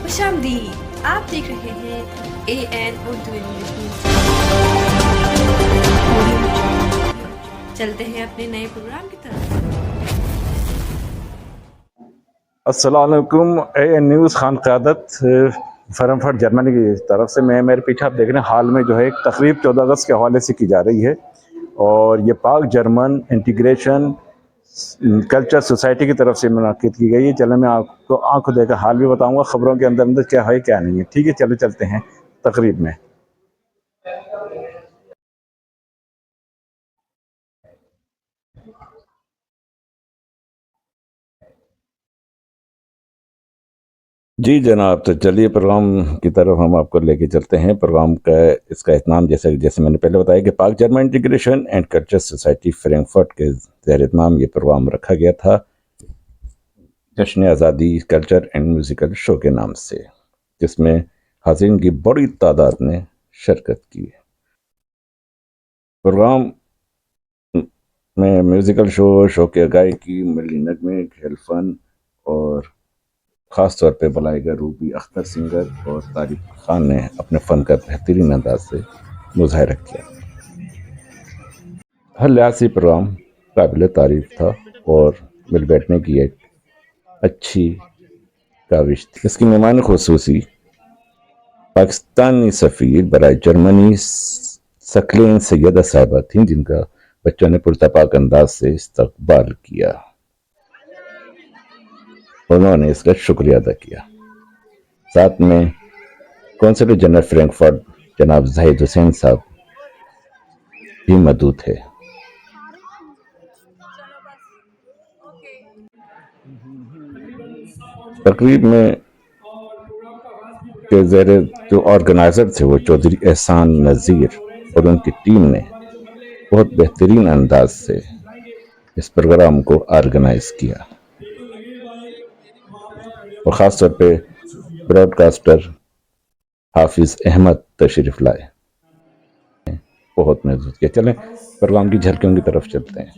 खुशामदीद, आप देख रहे हैं AN उर्दू इंग्लिश न्यूज़। चलते हैं अपने नए प्रोग्राम की तरफ। अस्सलाम वालेकुम। AN न्यूज़ खान क़यादत फ्रैंकफर्ट जर्मनी की तरफ से मैं मेरे पीछे आप देख रहे हैं हाल में जो है एक तकरीब 14 अगस्त के हवाले से की जा रही है और ये पाक जर्मन इंटीग्रेशन कल्चर सोसाइटी की तरफ से मुनाकिद की गई है। चलो मैं आपको आंखों देखकर हाल भी बताऊंगा, खबरों के अंदर अंदर क्या है क्या नहीं है। ठीक है, चलो चलते हैं तकरीब में। जी जनाब, तो चलिए प्रोग्राम की तरफ हम आपको लेके चलते हैं। प्रोग्राम का इसका इत्माम जैसे मैंने पहले बताया कि पाक German integration and culture society Frankfurt के ज़ेर इत्माम ये प्रोग्राम रखा गया था जश्न आज़ादी कल्चर एंड म्यूज़िकल शो के नाम से, जिसमें हाज़रीन की बड़ी तादाद ने शिरकत की। प्रोग्राम में म्यूज़िकल शो के गायकी, मिली नगमे, खेल फन और ख़ास तौर पे बुलाए गए रूबी अख्तर सिंगर और तारिक खान ने अपने फ़न का बेहतरीन अंदाज से मुज़ाहरा किया। हर लिहाज से प्रोग्राम काबिल तारीफ़ था और मिल बैठने की एक अच्छी काविश थी। इसकी मेहमान खुसूसी पाकिस्तानी सफ़ीर बराए जर्मनी सकलेन सैयदा साहिबा थीं, जिनका बच्चों ने पुरतपाक अंदाज से इस्तकबाल किया। उन्होंने इसका शुक्रिया अदा किया। साथ में कौंसलर जनरल फ्रैंकफर्ट जनाब जाहिद हुसैन साहब भी मौजूद थे। तकरीब में के ज़ेरे जो ऑर्गेनाइज़र थे वो चौधरी एहसान नज़ीर और उनकी टीम ने बहुत बेहतरीन अंदाज से इस प्रोग्राम को ऑर्गेनाइज किया और ख़ास तौर पे ब्रॉडकास्टर हाफिज़ अहमद तशरीफ़ लाए, बहुत महसूस किया। चलें प्रोग्राम की झलकियों की तरफ चलते हैं।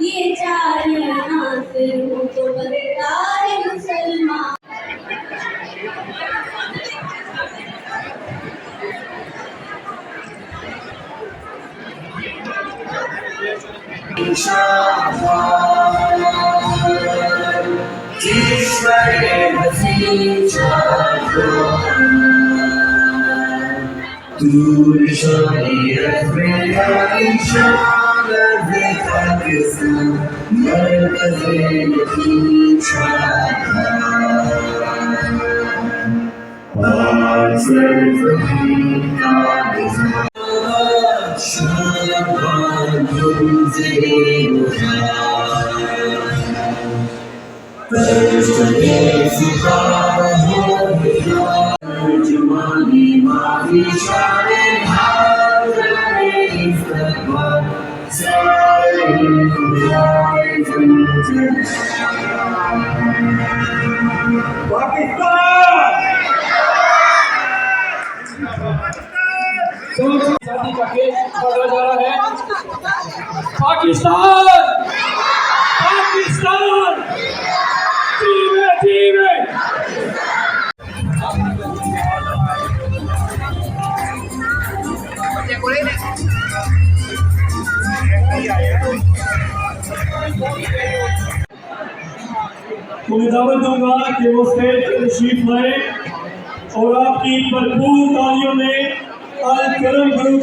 ये चार यहाँ से हो तो बनता है मुसलमान। पाकिस्तान जीवे तो मैं दावत दूंगा कि वो स्टेज पर तशरीफ लाए और आपकी भरपूर तालियों में अल करम ग्रुप